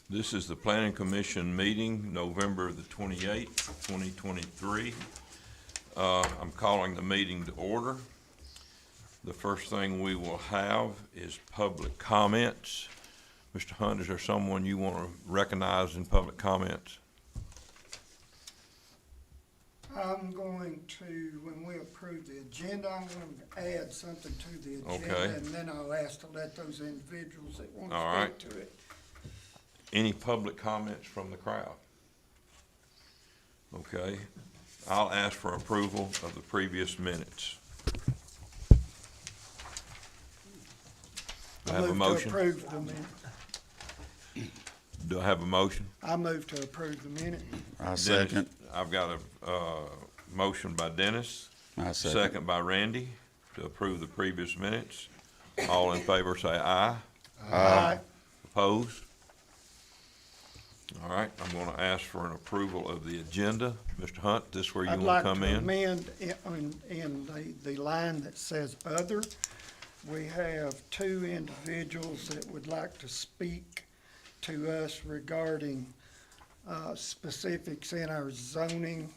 This is the Planning Commission meeting, November the 28th, 2023. I'm calling the meeting to order. The first thing we will have is public comments. Mr. Hunt, is there someone you want to recognize in public comments? I'm going to, when we approve the agenda, I'm going to add something to the agenda. Okay. And then I'll ask to let those individuals that want All to right. speak to it. Any public comments from the crowd? Okay. I'll ask for approval of the previous minutes. Do I have a move motion? to approve the minute. Do I have a motion? I move to approve the minute. I Dennis, second. I've got a motion by Dennis, I second. second by Randy to approve the previous minutes. All in favor say aye. Aye. Opposed? All right, I'm going to ask for an approval of the agenda. Mr. Hunt, this where you I'd want like to come to in? amend in the line that says other. We have two individuals that would like to speak to us regarding specifics in our zoning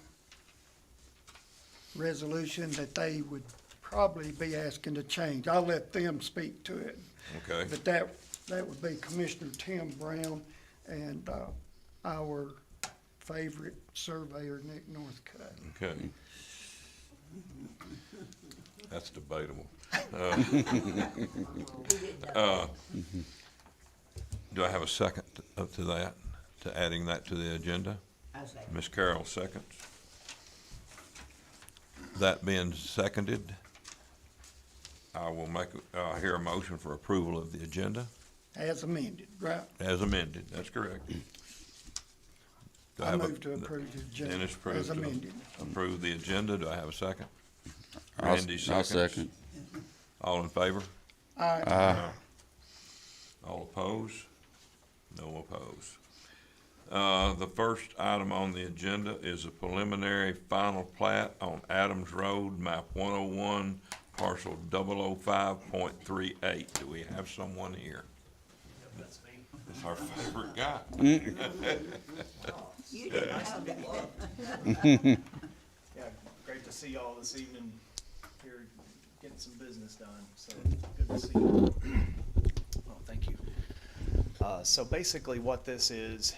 resolution that they would probably be asking to change. I'll let them speak to it. Okay, But that would be Commissioner Tim Brown and our favorite surveyor, Nick Northcutt. okay. That's debatable. Do I have a second to that, to adding that to the agenda? I second. Ms. Carroll seconds. That being seconded, I will hear a motion for approval of the agenda As amended, right? as amended. That's correct. Do I have a- move to approve the agenda Dennis approved as to amended. approve the agenda. Do I have a second? I'll- Randy I'll seconds. second. All in favor? Aye. Aye. All opposed? No opposed. The first item on the agenda is a preliminary final plat on Adams Road, map 101, parcel 005.38. Do we have someone here? That's me. It's our favorite guy. You didn't have that. Yeah, great to see y'all this evening here, getting some business done, so good to see you. Oh, thank you. So basically what this is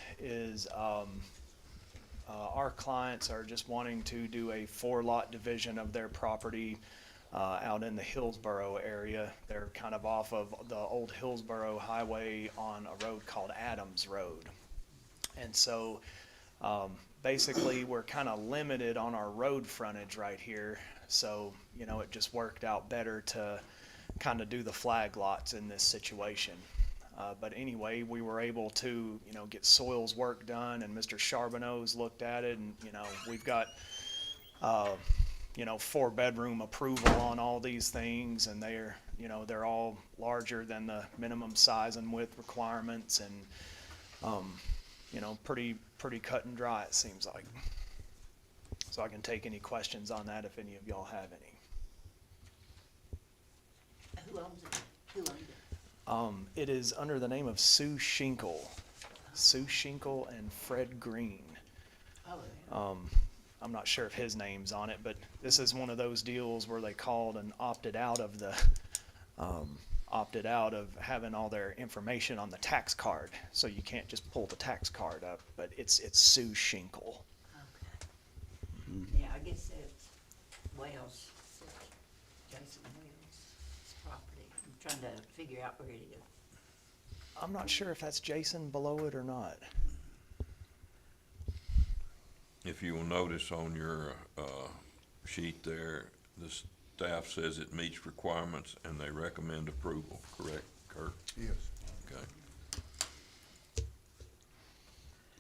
our clients are just wanting to do a 4-lot division of their property out in the Hillsborough area. They're kind of off of the old Hillsborough Highway on a road called Adams Road. And so basically we're kind of limited on our road frontage right here. So, you know, it just worked out better to kind of do the flag lots in this situation. But anyway, we were able to, you know, get soils work done, and Mr. Charbonneau's looked at it, and, you know, we've got, you know, 4-bedroom approval on all these things, and they're, you know, they're all larger than the minimum size and width requirements, and, you know, pretty cut and dry, it seems like. So I can take any questions on that if any of y'all have any. Who owns it? Who owns it? It is under the name of Sue Shinkle. Sue Shinkle and Fred Green. Oh, yeah. I'm not sure if his name's on it, but this is one of those deals where they called and opted out of having all their information on the tax card. So you can't just pull the tax card up, but it's Sue Shinkle. Okay. Yeah, I guess it's Wells, Jason Wells' property. I'm trying to figure out where it is. I'm not sure if that's Jason below it or not. If you will notice on your sheet there, the staff says it meets requirements and they recommend approval, correct, Kurt? Yes. Okay.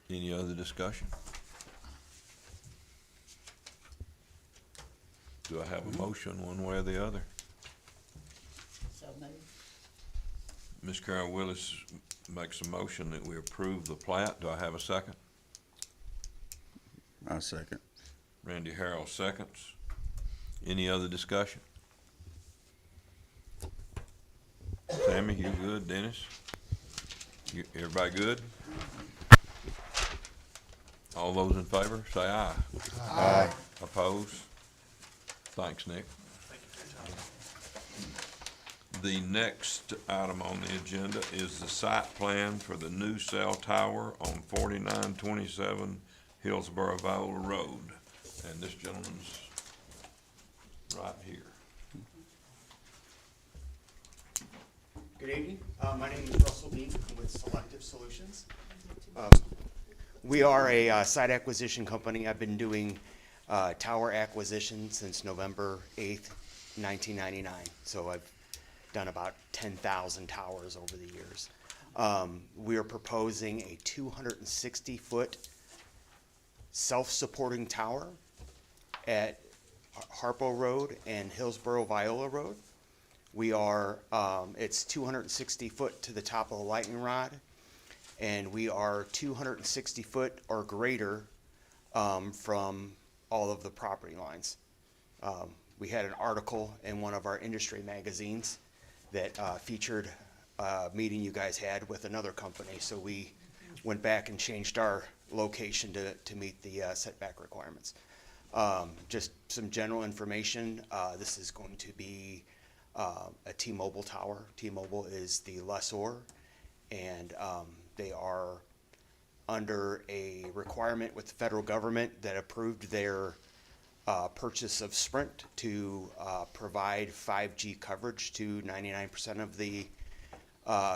Any other discussion? Do I have a motion one way or the other? So moved. Ms. Carol Willis makes a motion that we approve the plat. Do I have a second? I second. Randy Harrell seconds. Any other discussion? Sammy, you good? Dennis? Everybody good? All those in favor, say aye. Aye. Opposed? Thanks, Nick. The next item on the agenda is the site plan for the new cell tower on 4927 Hillsborough Viola Road. And this gentleman's right here. Good evening. My name is Russell Dean with Selective Solutions. We are a site acquisition company. I've been doing tower acquisition since November 8th, 1999. So I've done about 10,000 towers over the years. We are proposing a 260-foot self-supporting tower at Harpo Road and Hillsborough Viola Road. We are, it's 260 foot to the top of the lightning rod, and we are 260 foot or greater from all of the property lines. We had an article in one of our industry magazines that featured a meeting you guys had with another company, so we went back and changed our location to meet the setback requirements. Just some general information, this is going to be a T-Mobile tower. T-Mobile is the lessor, and they are under a requirement with the federal government that approved their purchase of Sprint to provide 5G coverage to 99% of the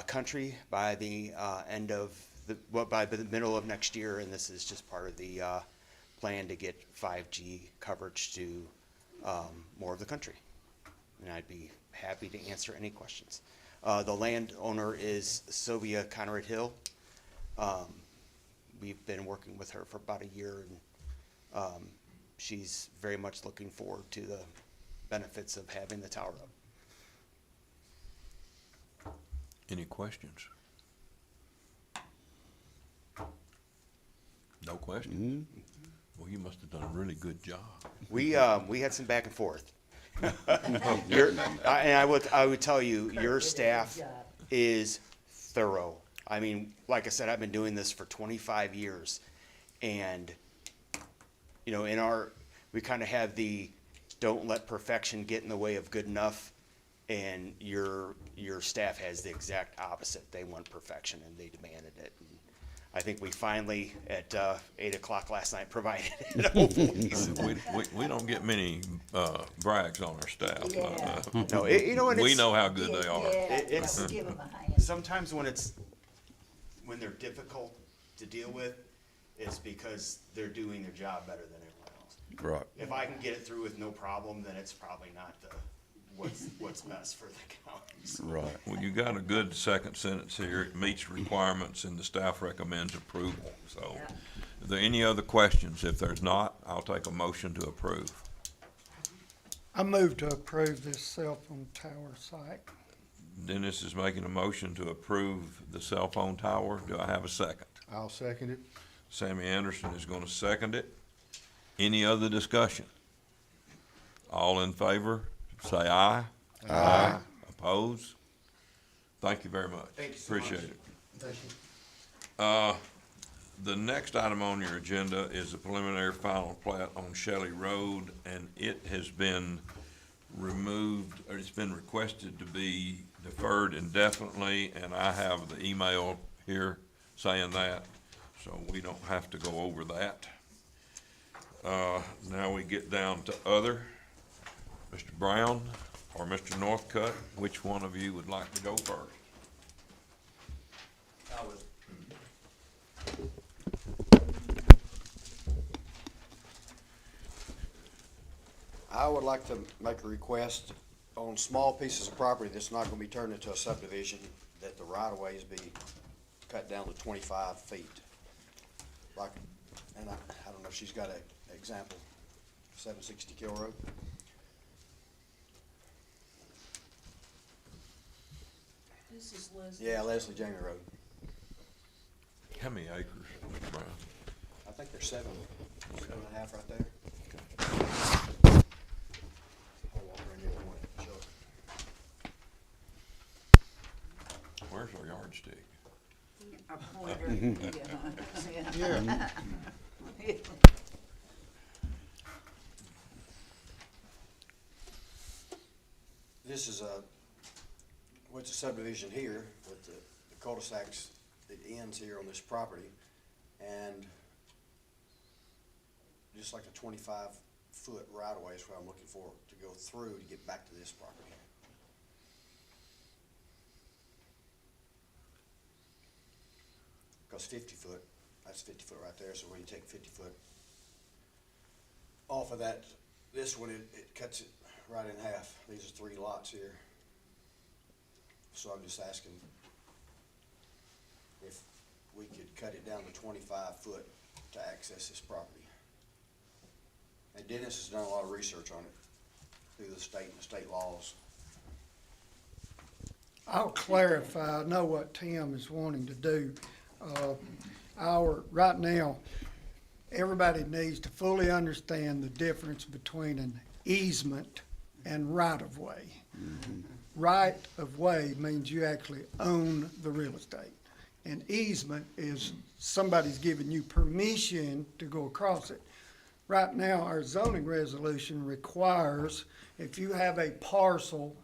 country by the end of by the middle of next year, and this is just part of the plan to get 5G coverage to more of the country. And I'd be happy to answer any questions. The landowner is Sylvia Conrad Hill. We've been working with her for about a year, and she's very much looking forward to the benefits of having the tower up. Any questions? No questions? Well, you must have done a really good job. We had some back and forth. And I would tell you, your staff is thorough. I mean, like I said, I've been doing this for 25 years, and you know, we kind of have the don't let perfection get in the way of good enough, and your staff has the exact opposite. They want perfection, and they demanded it. And I think we finally, at 8 o'clock last night, provided it. Hopefully. We don't get many brags on our staff. Yeah. No, you know, and We it's, know how good they are. Yeah, It's- we'll give 'em a hand. sometimes when they're difficult to deal with, it's because they're doing their job better than everyone else. Right. If I can get it through with no problem, then it's probably not what's best for the county. So, Right. Well, you got a good second sentence here. It meets requirements and the staff recommends approval. So, Yeah. are there any other questions? If there's not, I'll take a motion to approve. I move to approve this cell phone tower site. Dennis is making a motion to approve the cell phone tower. Do I have a second? I'll second it. Sammy Anderson is gonna second it. Any other discussion? All in favor, say aye. Aye. Opposed? Thank you very much. Thank you so much. Appreciate it. Thank you. The next item on your agenda is the preliminary final plat on Shelley Road, and it has been removed, or it's been requested to be deferred indefinitely, and I have the email here saying that, so we don't have to go over that. Now we get down to other. Mr. Brown or Mr. Northcutt, which one of you would like to go first? I would like to make a request on small pieces of property that's not gonna be turned into a subdivision, that the right-of-ways be cut down to 25 feet. Like, and I don't know if she's got an example, 760 Kill Road. This is Leslie. Yeah, Leslie Jamie Road. How many acres, Mr. Brown? I think there's 7.5 right there. I'll walk around the other way, show it. Where's our yardstick? A pointer, yeah. Yeah. This is what's a subdivision here with the cul-de-sacs that ends here on this property. And just like a 25-foot right-of-way is what I'm looking for to go through to get back to this property. Because 50 foot, that's 50 foot right there, so when you take 50 foot off of that, this one, it cuts it right in half. These are 3 lots here. So I'm just asking if we could cut it down to 25 foot to access this property. And Dennis has done a lot of research on it through the state and the state laws. I'll clarify, I know what Tim is wanting to do. Right now, everybody needs to fully understand the difference between an easement and right-of-way. Right-of-way means you actually own the real estate. An easement is somebody's giving you permission to go across it. Right now, our zoning resolution requires, if you have a parcel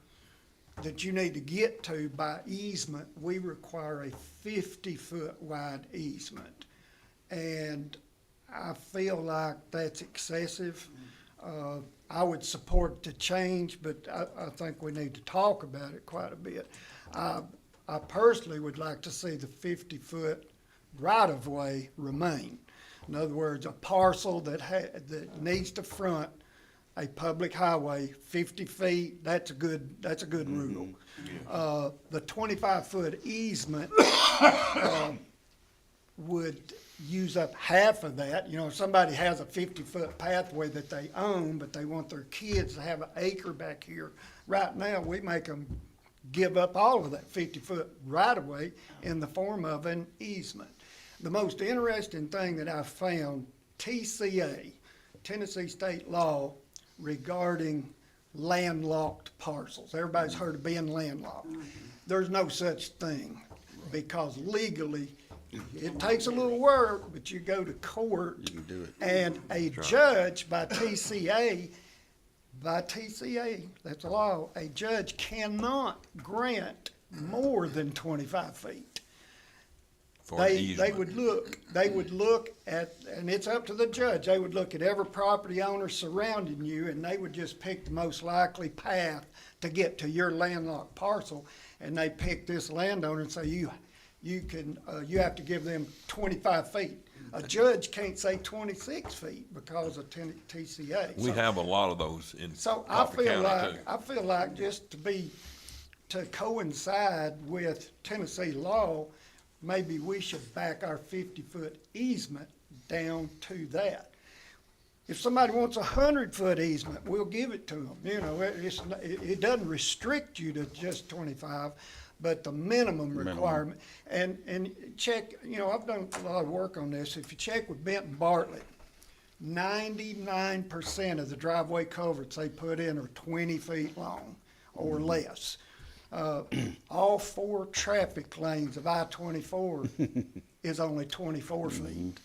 that you need to get to by easement, we require a 50-foot wide easement. And I feel like that's excessive. I would support the change, but I think we need to talk about it quite a bit. I personally would like to see the 50-foot right-of-way remain. In other words, a parcel that needs to front a public highway, 50 feet, that's a good rule. The 25-foot easement would use up half of that. You know, if somebody has a 50-foot pathway that they own, but they want their kids to have an acre back here, right now, we make them give up all of that 50-foot right-of-way in the form of an easement. The most interesting thing that I found, TCA, Tennessee state law, regarding landlocked parcels. Everybody's heard of being landlocked. There's no such thing, because legally, it takes a little work, but you go to court. You can do it. And a judge by TCA, that's a law, a judge cannot grant more than 25 feet. For an They easement. would look at, and it's up to the judge, they would look at every property owner surrounding you, and they would just pick the most likely path to get to your landlocked parcel, and they pick this landowner and say, you have to give them 25 feet. A judge can't say 26 feet because of TCA. We So- have a lot of those in So Coffee County too. I feel like just to coincide with Tennessee law, maybe we should back our 50-foot easement down to that. If somebody wants a 100-foot easement, we'll give it to them. You know, it doesn't restrict you to just 25, but the minimum requirement. And check, you know, I've done a lot of work on this. If you check with Benton Bartlett, 99% of the driveway culverts they put in are 20 feet long or less. All 4 traffic lanes of I-24 is only 24 feet.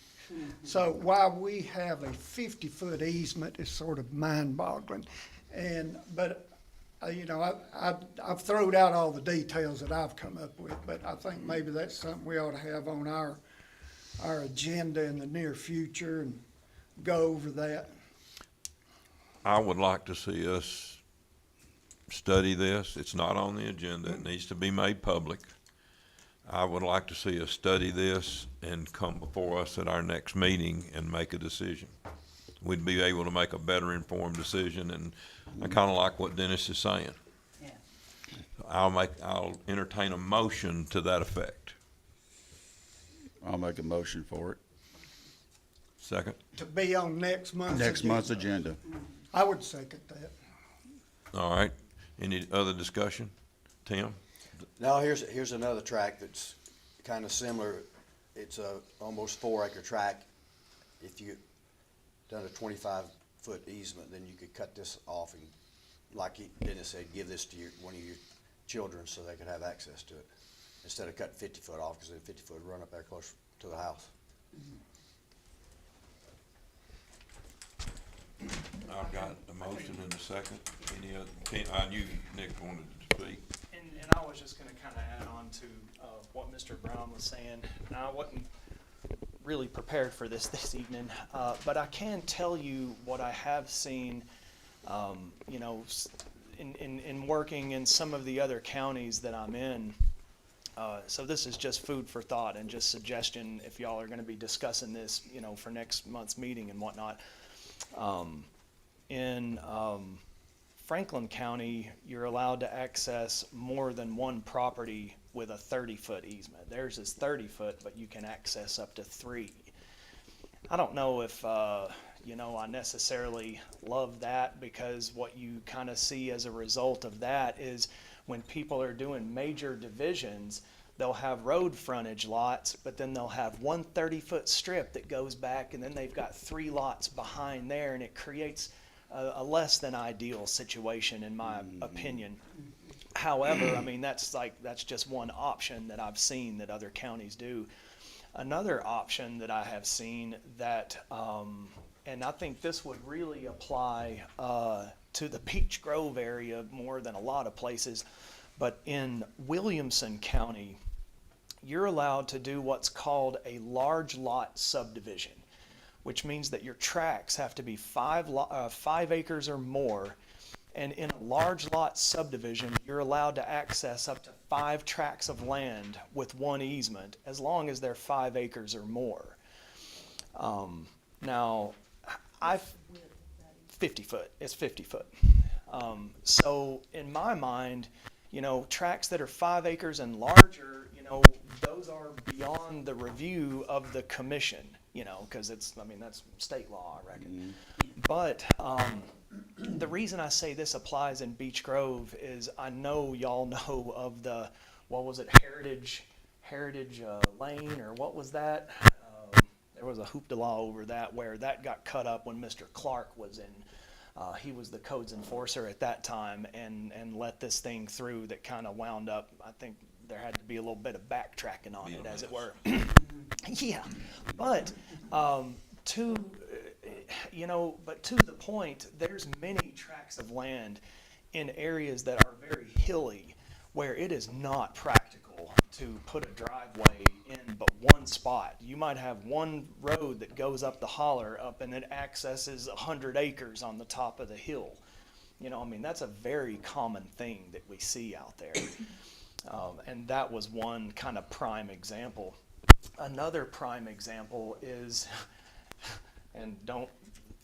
So while we have a 50-foot easement, it's sort of mind-boggling. But you know, I've thrown out all the details that I've come up with, but I think maybe that's something we ought to have on our agenda in the near future and go over that. I would like to see us study this. It's not on the agenda. It needs to be made public. I would like to see us study this and come before us at our next meeting and make a decision. We'd be able to make a better informed decision, and I kind of like what Dennis is saying. Yeah. I'll entertain a motion to that effect. I'll make a motion for it. Second? To be on next month's Next month's agenda. agenda. I would second that. All right. Any other discussion? Tim? Now, here's another tract that's kind of similar. It's a almost 4-acre tract. If you done a 25-foot easement, then you could cut this off and, like Dennis said, give this to one of your children so they could have access to it, instead of cutting 50 foot off, because then 50 foot would run up there close to the house. Motion and a second. Any other, I knew Nick wanted to speak. And I was just gonna kinda add on to, what Mr. Brown was saying. Now, I wasn't really prepared for this evening, but I can tell you what I have seen, you know, in working in some of the other counties that I'm in. So this is just food for thought and just suggestion if y'all are gonna be discussing this, you know, for next month's meeting and whatnot. In Franklin County, you're allowed to access more than one property with a 30-foot easement. Theirs is 30 foot, but you can access up to 3. I don't know if, you know, I necessarily love that, because what you kind of see as a result of that is when people are doing major divisions, they'll have road frontage lots, but then they'll have one 30-foot strip that goes back, and then they've got 3 lots behind there, and it creates a less than ideal situation, in my opinion. However, I mean, that's just one option that I've seen that other counties do. Another option that I have seen that, and I think this would really apply to the Beech Grove area more than a lot of places, but in Williamson County, you're allowed to do what's called a large lot subdivision, which means that your tracts have to be 5 acres or more. And in a large lot subdivision, you're allowed to access up to 5 tracts of land with 1 easement, as long as they're 5 acres or more. Now, 50 foot, it's 50 foot. So in my mind, you know, tracts that are 5 acres and larger, you know, those are beyond the review of the commission, you know, because I mean, that's state law, I reckon. But the reason I say this applies in Beech Grove is I know y'all know of the, what was it, Heritage Lane, or what was that? There was a hoopla over that where that got cut up when Mr. Clark was in. He was the codes enforcer at that time and let this thing through that kind of wound up, I think there had to be a little bit of backtracking on it, as it were. Yeah, but to the point, there's many tracts of land in areas that are very hilly where it is not practical to put a driveway in but one spot. You might have one road that goes up the holler up and it accesses 100 acres on the top of the hill. You know, I mean, that's a very common thing that we see out there. And that was one kind of prime example. Another prime example is, and don't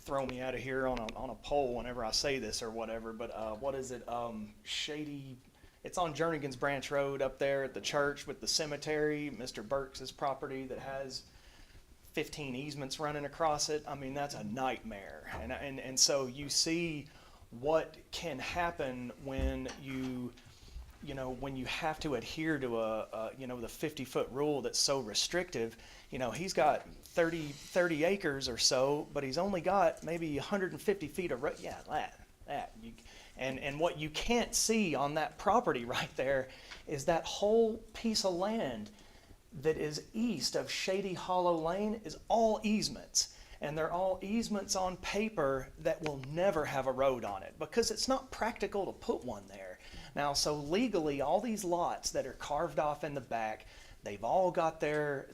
throw me out of here on a pole whenever I say this or whatever, but what is it? Shady, it's on Jernigan's Branch Road up there at the church with the cemetery, Mr. Burks' property that has 15 easements running across it. I mean, that's a nightmare. And so you see what can happen when when you have to adhere to the 50-foot rule that's so restrictive. You know, he's got 30 acres or so, but he's only got maybe 150 feet of road. Yeah, that. And what you can't see on that property right there is that whole piece of land that is east of Shady Hollow Lane is all easements. And they're all easements on paper that will never have a road on it because it's not practical to put one there. Now, so legally, all these lots that are carved off in the back, they've all got their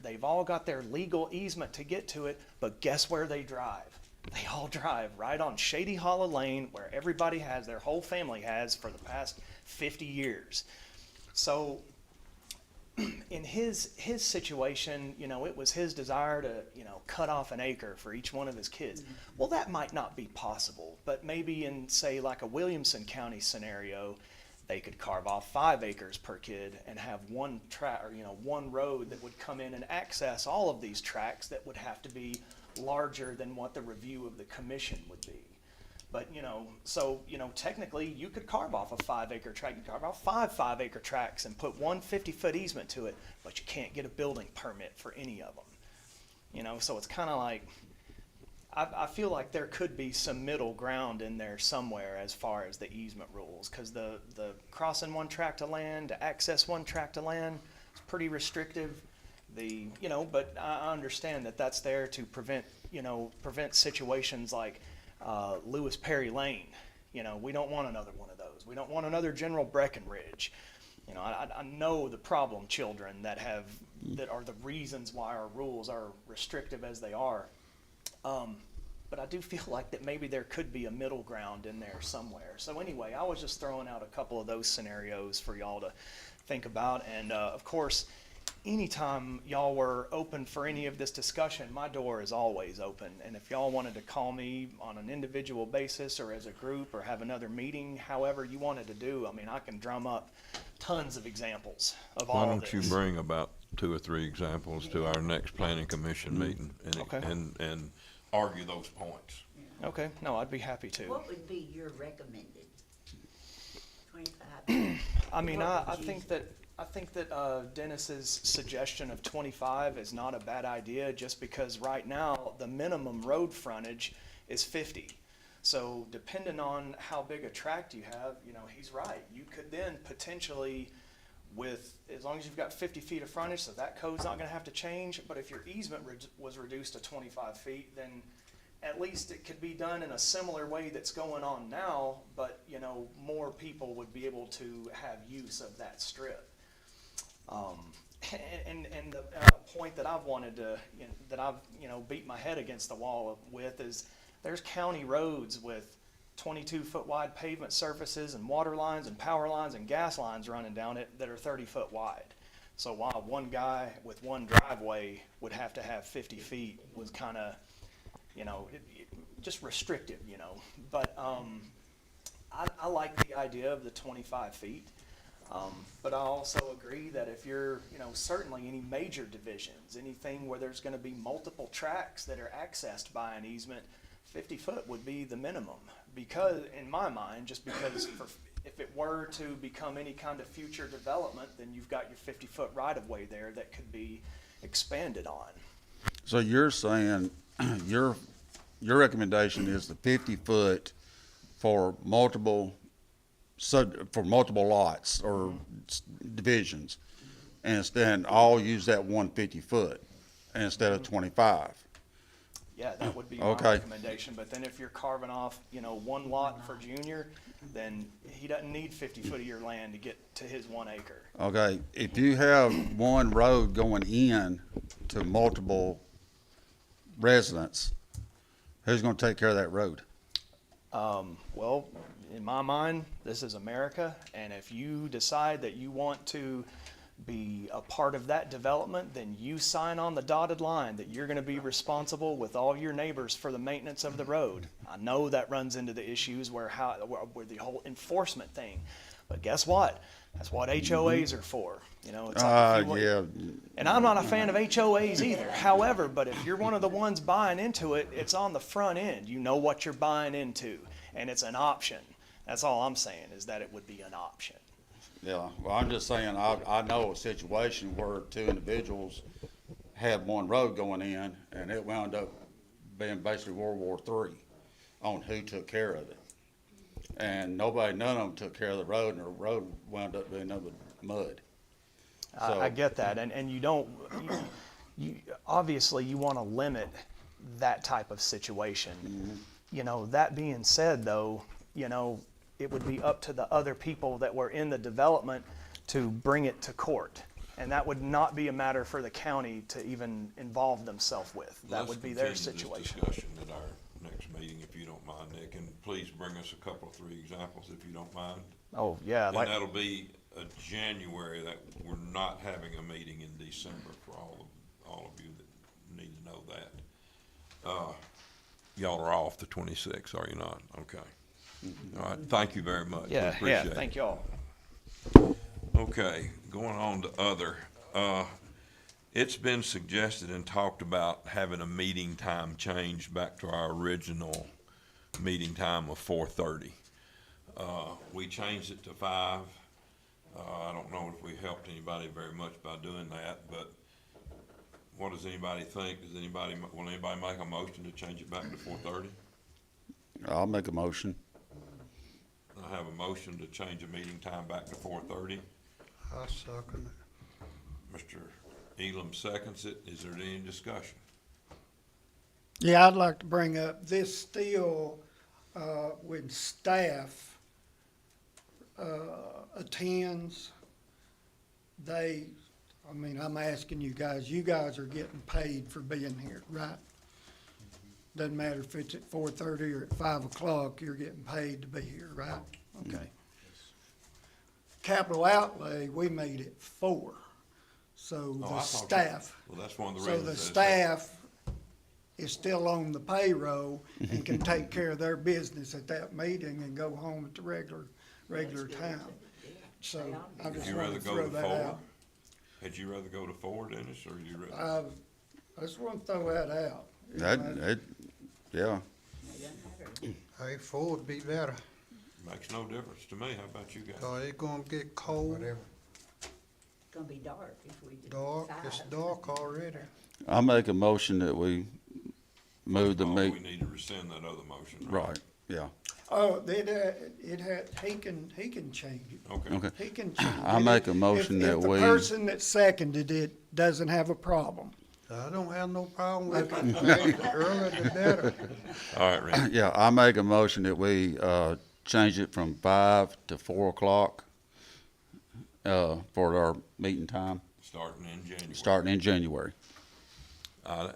legal easement to get to it, but guess where they drive? They all drive right on Shady Hollow Lane, where everybody has, their whole family has for the past 50 years. So in his situation, you know, it was his desire to, you know, cut off an acre for each one of his kids. Well, that might not be possible, but maybe in, say, like a Williamson County scenario, they could carve off 5 acres per kid and have one one road that would come in and access all of these tracts that would have to be larger than what the review of the commission would be. But, you know, so, you know, technically you could carve off a 5-acre tract, you carve off 5 5-acre tracts and put one 50-foot easement to it, but you can't get a building permit for any of them. You know, so it's kind of like, I feel like there could be some middle ground in there somewhere as far as the easement rules, because the crossing one tract of land to access one tract of land is pretty restrictive. But I understand that that's there to prevent situations like Lewis Perry Lane. You know, we don't want another one of those. We don't want another General Breckenridge. You know, I know the problem children that are the reasons why our rules are restrictive as they are. But I do feel like that maybe there could be a middle ground in there somewhere. So anyway, I was just throwing out a couple of those scenarios for y'all to think about. And of course, anytime y'all were open for any of this discussion, my door is always open. And if y'all wanted to call me on an individual basis or as a group or have another meeting, however you wanted to do, I mean, I can drum up tons of examples of all Why of don't this. you bring about 2 or 3 examples to our next planning commission meeting Okay. and argue those points? Okay, no, I'd be happy to. What would be your recommended? 25? I mean, What I would you think that Dennis's suggestion of 25 is not a bad idea, just because right now, the minimum road frontage is 50. So depending on how big a tract you have, you know, he's right. You could then potentially, as long as you've got 50 feet of frontage, so that code's not gonna have to change. But if your easement was reduced to 25 feet, then at least it could be done in a similar way that's going on now, but, you know, more people would be able to have use of that strip. And the point that I've wanted to, that I've, beat my head against the wall with is there's county roads with 22-foot wide pavement surfaces and water lines and power lines and gas lines running down it that are 30-foot wide. So while one guy with one driveway would have to have 50 feet was kind of, just restrictive, But I like the idea of the 25 feet. But I also agree that if you're, certainly any major divisions, anything where there's going to be multiple tracks that are accessed by an easement, 50 foot would be the minimum. Because, in my mind, just because if it were to become any kind of future development, then you've got your 50-foot right-of-way there that could be expanded on. So you're saying, your recommendation is the 50-foot for multiple lots or divisions, and instead all use that 150-foot instead of 25. Yeah, that would be my Okay. recommendation, but then if you're carving off, one lot for Junior, then he doesn't need 50 foot of your land to get to his 1 acre. Okay, if you have one road going in to multiple residents, who's gonna take care of that road? Well, in my mind, this is America, and if you decide that you want to be a part of that development, then you sign on the dotted line that you're gonna be responsible with all your neighbors for the maintenance of the road. I know that runs into the issues where the whole enforcement thing, but guess what? That's what HOAs are for, it's like if you want- Yeah, And I'm not a fan of HOAs either. However, but if you're one of the ones buying into it, it's on the front end. You know what you're buying into, and it's an option. That's all I'm saying, is that it would be an option. yeah, well, I'm just saying, I know a situation where 2 individuals had one road going in, and it wound up being basically World War III on who took care of it. And none of them took care of the road, and the road wound up being nothing but mud. So- I get that, and you don't, you obviously you want to limit that type of situation. That being said, though, it would be up to the other people that were in the development to bring it to court. And that would not be a matter for the county to even involve themselves with. That would be their Let's continue this situation. discussion at our next meeting, if you don't mind, Nick, and please bring us a couple, 3 examples, if you don't mind. Oh, yeah, And like, that'll be a January, that we're not having a meeting in December for all of you that need to know that. Y'all are off the 26th, are you not? Okay. All right, thank you very much. We yeah, appreciate it. thank y'all. Okay, going on to other, it's been suggested and talked about having a meeting time changed back to our original meeting time of 4:30. We changed it to 5. I don't know if we helped anybody very much by doing that, but what does anybody think? Will anybody make a motion to change it back to 4:30? I'll make a motion. I have a motion to change the meeting time back to 4:30. I second it. Mr. Elam seconds it. Is there any discussion? Yeah, I'd like to bring up, this still, with when staff, attends, I'm asking you guys are getting paid for being here, right? Doesn't matter if it's at 4:30 or at 5 o'clock, you're getting paid to be here, right? Okay. Capital outlay, we made it 4, so Oh, the I thought you- staff. Well, that's one of the So reasons. the that it's- staff is still on the payroll and can take care of their business at that meeting and go home at the regular time. So I Would just you wanted rather to go throw to that 4? out. Had you rather go to 4, Dennis, or you rather? I just want to throw that out. Yeah, Hey, 4 would be better, Makes no difference to me. How about you guys? 'cause it's gonna get cold, It's gonna be dark if we do dark, it's 5. dark already. I make a motion that we move the Oh, meet, we need to rescind that other motion. right, yeah. Oh, he can change it. Okay. Okay. He can change it. I make a motion that If the we- person that seconded it doesn't have a problem. I don't have no problem with it, Hey, the earlier the better. All right, Randy. Yeah, I make a motion that we, change it from 5 to 4 o'clock, for our meeting time, Starting in January. starting in January.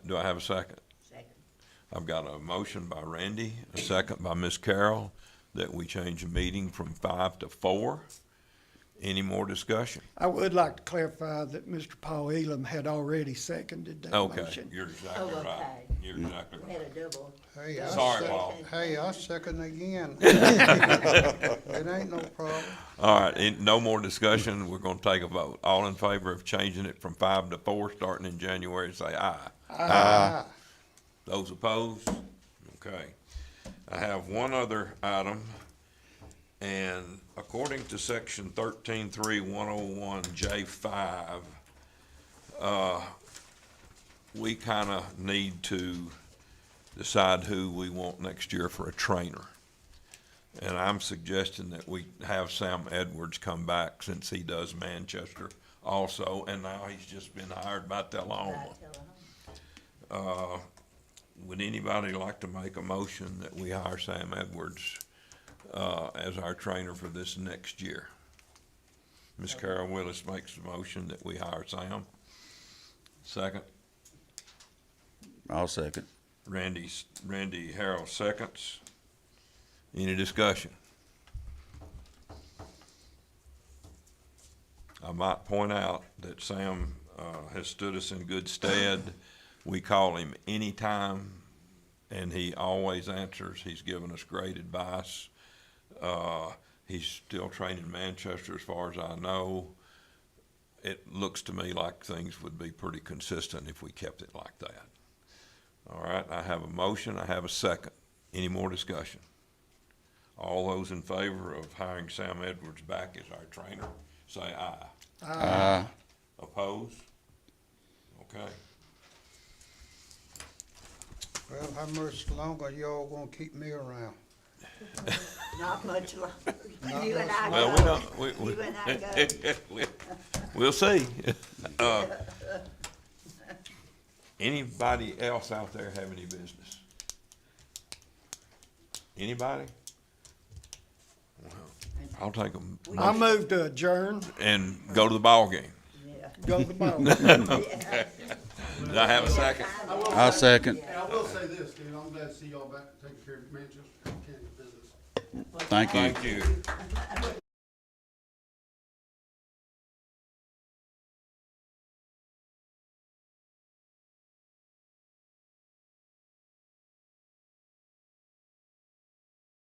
Do I have a second? Second. I've got a motion by Randy, a second by Ms. Carroll, that we change the meeting from 5 to 4. Any more discussion? I would like to clarify that Mr. Paul Elam had already seconded that Okay, motion. you're exactly Oh, right. okay. You're exactly We had right. a double. Hey, I Sorry, sec- Paul. Hey, I second again. It ain't no problem. All right, no more discussion. We're gonna take a vote. All in favor of changing it from 5 to 4, starting in January, say aye. Ah, Those opposed? Okay. I have one other item, and according to section 13.3.101J5, we kinda need to decide who we want next year for a trainer. And I'm suggesting that we have Sam Edwards come back, since he does Manchester also, and now he's just been hired by Tullahoma. Would anybody like to make a motion that we hire Sam Edwards, as our trainer for this next year? Ms. Carol Willis makes the motion that we hire Sam. Second, I'll second. Randy Harrell seconds. Any discussion? I might point out that Sam, has stood us in good stead. We call him anytime, and he always answers. He's given us great advice. He's still training Manchester as far as I know. It looks to me like things would be pretty consistent if we kept it like that. All right, I have a motion, I have a second. Any more discussion? All those in favor of hiring Sam Edwards back as our trainer, say aye. Aye. Opposed? Okay. well, how much longer y'all gonna keep me around? Not much longer. Not You and much I Well, we go. don't, You and I go. we'll see. Anybody else out there have any business? Anybody? I'll take them I move to adjourn, and go to the ball game. Yeah. go to the ball. Yeah. Did I have a second? I'll second. And I will say this, dude, I'm glad to see y'all back taking care of Manchester County business. Thank you. Thank you.